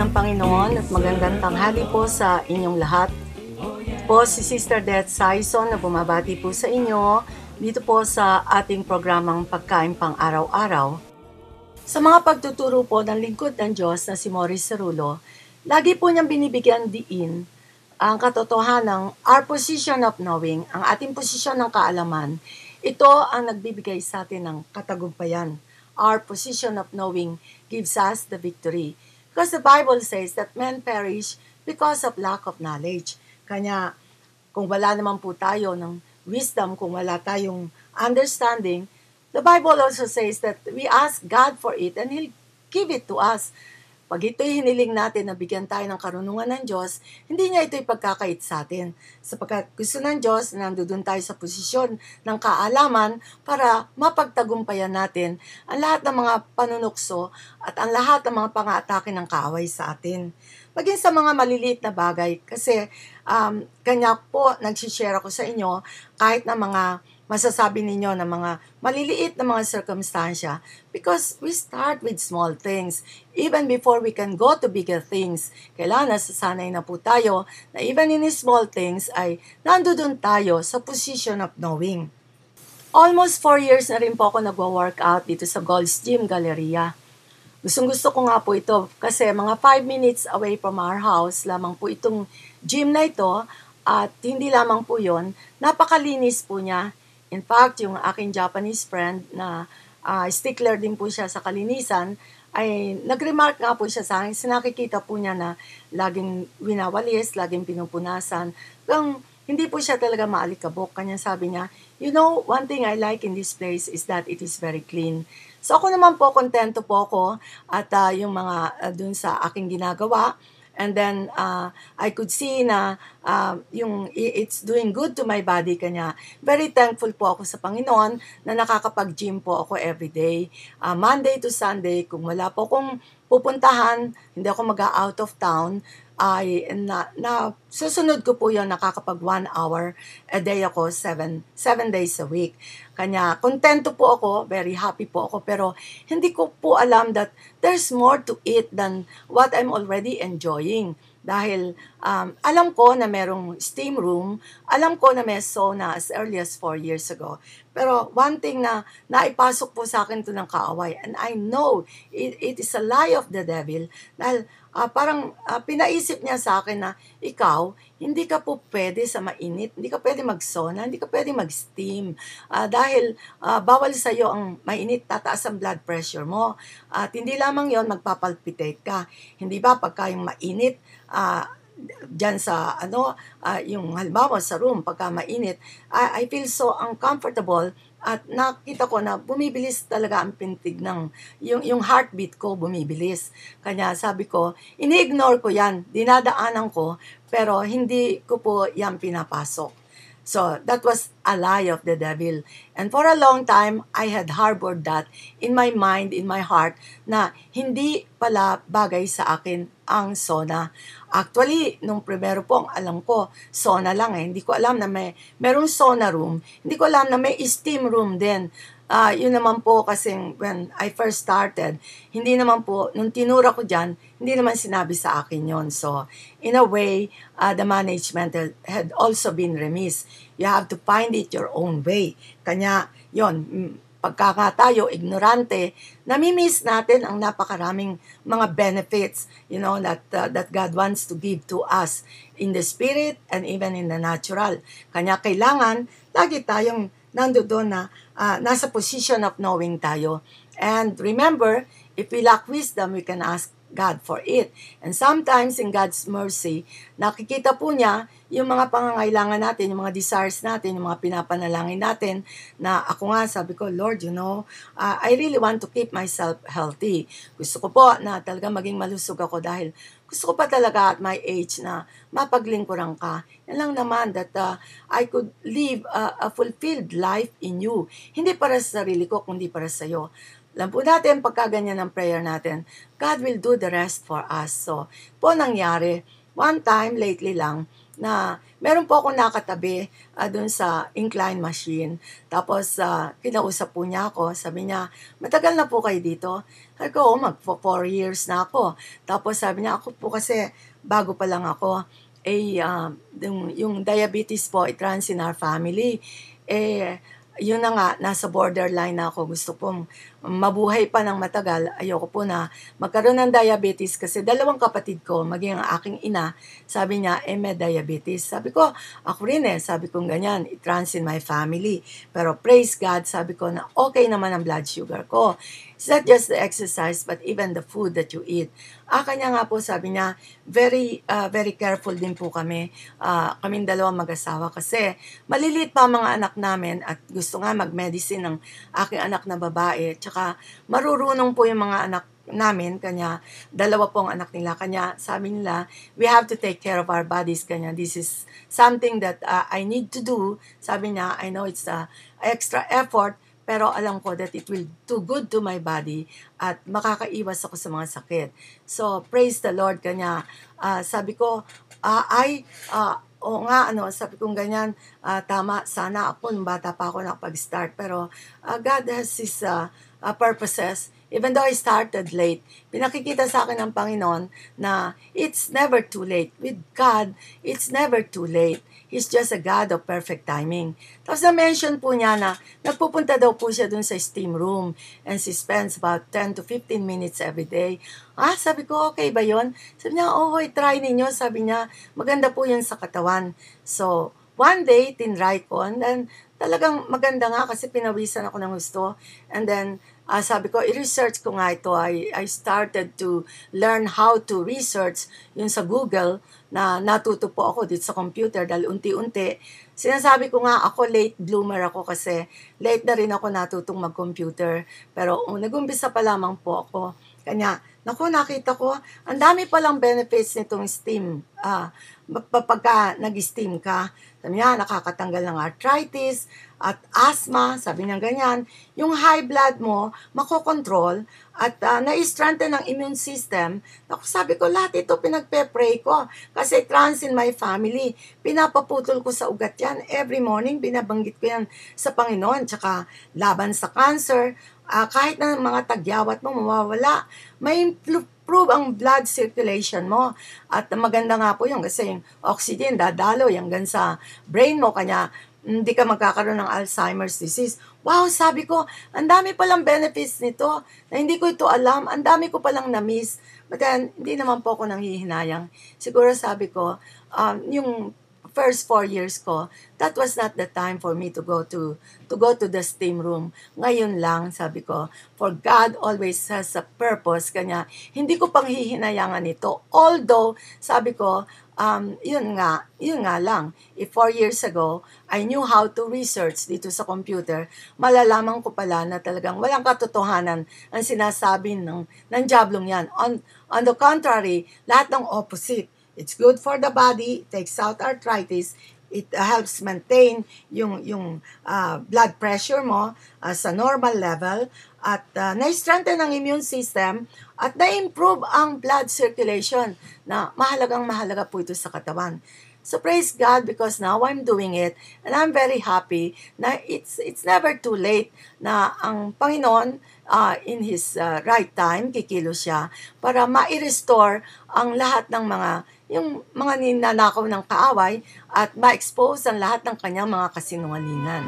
ng Panginoon at magandang tanghali po sa inyong lahat. Po si Sister Det Saison na bumabati po sa inyo dito po sa ating programang Pagkain Pang Araw-Araw. Sa mga pagtuturo po ng lingkod ng Diyos na si Morris Cerulo, lagi po niyang binibigyan diin ang katotohanan ng our position of knowing, ang ating posisyon ng kaalaman. Ito ang nagbibigay sa atin ng katagumpayan. Our position of knowing gives us the victory. Because the Bible says that men perish because of lack of knowledge. Kanya, kung wala naman po tayo ng wisdom, kung wala tayong understanding, the Bible also says that we ask God for it and He'll give it to us. Pag ito'y hiniling natin na bigyan tayo ng karunungan ng Diyos, hindi niya ito'y pagkakait sa atin. Sapagkat gusto ng Diyos na nandoon tayo sa posisyon ng kaalaman para mapagtagumpayan natin ang lahat ng mga panunukso at ang lahat ng mga pang-aatake ng kaaway sa atin. Maging sa mga maliliit na bagay kasi kanya po nagsishare ako sa inyo kahit na mga masasabi ninyo na mga maliliit na mga circumstansya because we start with small things. Even before we can go to bigger things, kailangan nasasanay na po tayo na even in small things ay nandoon tayo sa position of knowing. Almost 4 years na rin po ako nagwa-workout dito sa Gold's Gym Galleria. Gustong-gusto ko nga po ito kasi mga 5 minutes away from our house lamang po itong gym na ito at hindi lamang po yon, napakalinis po niya. In fact, yung aking Japanese friend na stickler din po siya sa kalinisan, ay nag-remark nga po siya sa akin, sinakikita po niya na laging winawalis, laging pinupunasan. Hindi po siya talaga maalikabok. Kanya sabi niya, you know, one thing I like in this place is that it is very clean. So ako naman po, kontento po ako at yung mga dun sa aking ginagawa. And then, I could see na it's doing good to my body kanya. Very thankful po ako sa Panginoon na nakakapag-gym po ako everyday. Monday to Sunday, kung wala po akong pupuntahan, hindi ako mag-out of town, susunod ko po yun, nakakapag 1 hour a day ako, 7 days a week. Kanya, kontento po ako, very happy po ako, pero hindi ko po alam that there's more to it than what I'm already enjoying. Dahil alam ko na merong steam room, alam ko na may sauna as early as 4 years ago. Pero one thing na naipasok po sa akin to ng kaaway, and I know it is a lie of the devil, dahil parang pinaisip niya sa akin na ikaw, hindi ka po pwede sa mainit, hindi ka pwede mag-sauna, hindi ka pwede mag-steam. Dahil bawal sa iyo ang mainit, tataas ang blood pressure mo. At hindi lamang yon, magpapalpitate ka. Hindi ba pagka yung mainit, dyan sa yung halimbawa sa room pagka mainit, I feel so uncomfortable at nakita ko na bumibilis talaga ang pintig ng yung heartbeat ko bumibilis. Kanya sabi ko, ini-ignore ko yan, dinadaanan ko, pero hindi ko po yan pinapasok. So, that was a lie of the devil. And for a long time, I had harbored that in my mind, in my heart, na hindi pala bagay sa akin ang sauna. Actually, nung primero po, alam ko, sauna lang eh. Hindi ko alam na merong sauna room. Hindi ko alam na may steam room din. Yun naman po kasi when I first started, hindi naman po, nung tinura ko dyan, hindi naman sinabi sa akin yon. So, in a way, the management had also been remiss. You have to find it your own way. Kanya, yon, pagka tayo, ignorante, namimiss natin ang napakaraming mga benefits, that God wants to give to us in the spirit and even in the natural. Kanya, kailangan, lagi tayong nandoon na nasa position of knowing tayo. And remember, if we lack wisdom, we can ask God for it. And sometimes in God's mercy, nakikita po niya yung mga pangangailangan natin, yung mga desires natin, yung mga pinapanalangin natin, na ako nga sabi ko, Lord, I really want to keep myself healthy. Gusto ko po na talaga maging malusog ako dahil gusto ko pa talaga at my age na mapaglingkuran ka. Yan lang naman that I could live a fulfilled life in you. Hindi para sa sarili ko, kundi para sa iyo. Alam po natin, pagka ganyan ang prayer natin, God will do the rest for us. So, po nangyari, one time, lately lang, na meron po akong nakatabi doon sa incline machine. Tapos kinausap po niya ako, sabi niya, matagal na po kayo dito? Sabi ko, mag 4 years na ako. Tapos sabi niya, ako po kasi bago pa lang ako, yung diabetes po, it runs in our family. Yun na nga, nasa borderline na ako. Gusto pong mabuhay pa ng matagal. Ayoko po na magkaroon ng diabetes kasi 2 kapatid ko, maging ang aking ina, sabi niya, may diabetes. Sabi ko, ako rin sabi ko ganyan, it runs in my family. Pero praise God, sabi ko na okay naman ang blood sugar ko. It's not just the exercise, but even the food that you eat. Kanya nga po, sabi niya, very careful din po kami. Kaming 2 mag-asawa kasi maliliit pa mga anak namin at gusto nga mag-medicine ng aking anak na babae. Tsaka marurunong po yung mga anak namin, kanya 2 pong anak nila, kanya sabi nila, we have to take care of our bodies, kanya this is something that I need to do. Sabi niya, I know it's extra effort, pero alam ko that it will do good to my body at makakaiwas ako sa mga sakit. So, praise the Lord, kanya. Sabi ko, oo nga, sabi kong ganyan, tama, sana ako, nung bata pa ako nakapag-start, pero God has His purposes. Even though I started late, pinakikita sa akin ng Panginoon na it's never too late. With God, it's never too late. He's just a God of perfect timing. Tapos na-mention po niya na nagpupunta daw po siya dun sa steam room and she spends about 10 to 15 minutes every day. Sabi ko, okay ba yun? Sabi niya, try ninyo. Sabi niya, maganda po yun sa katawan. So, one day, tinry ko, and then talagang maganda nga kasi pinawisan ako ng gusto. And then, sabi ko, i-research ko nga ito. I started to learn how to research yun sa Google na natuto po ako dito sa computer dahil unti-unti. Sinasabi ko nga ako late bloomer ako kasi late na rin ako natutong mag-computer. Pero nag-umpisa pa lamang po ako. Kanya, nakita ko, ang dami palang benefits nitong steam. Pagka nag-steam ka, sabi niya, nakakatanggal ng arthritis at asthma, sabi niya ganyan. Yung high blood mo, makokontrol at na-strengthen ng immune system. Sabi ko, lahat ito pinagpe-pray ko kasi it runs in my family. Pinapaputol ko sa ugat yan. Every morning, binabanggit ko yan sa Panginoon. Tsaka laban sa cancer, kahit na mga tagyawat mo mawawala, may improve ang blood circulation mo. At maganda nga po yun kasi yung oxygen dadalo hanggang sa brain mo, kanya hindi ka magkakaroon ng Alzheimer's disease. Wow, sabi ko, ang dami palang benefits nito na hindi ko ito alam, ang dami ko palang na-miss. But then, hindi naman po ako nanghihinayang. Siguro sabi ko, yung first 4 years ko, that was not the time for me to go to the steam room. Ngayon lang, sabi ko, for God always has a purpose. Kanya, hindi ko pang hihinayangan ito. Although, sabi ko, yun nga lang. If 4 years ago, I knew how to research dito sa computer, malalaman ko pala na talagang walang katotohanan ang sinasabi ng diablong yan. On the contrary, lahat ng opposite. It's good for the body, it takes out arthritis, it helps maintain yung blood pressure mo sa normal level at na-strengthen ang immune system at na-improve ang blood circulation na mahalaga po ito sa katawan. So praise God because now I'm doing it and I'm very happy na it's never too late na ang Panginoon in His right time kikilos siya para ma-restore ang lahat ng yung mga ninanakaw ng kaaway at ma-expose ang lahat ng kanyang mga kasinungalingan.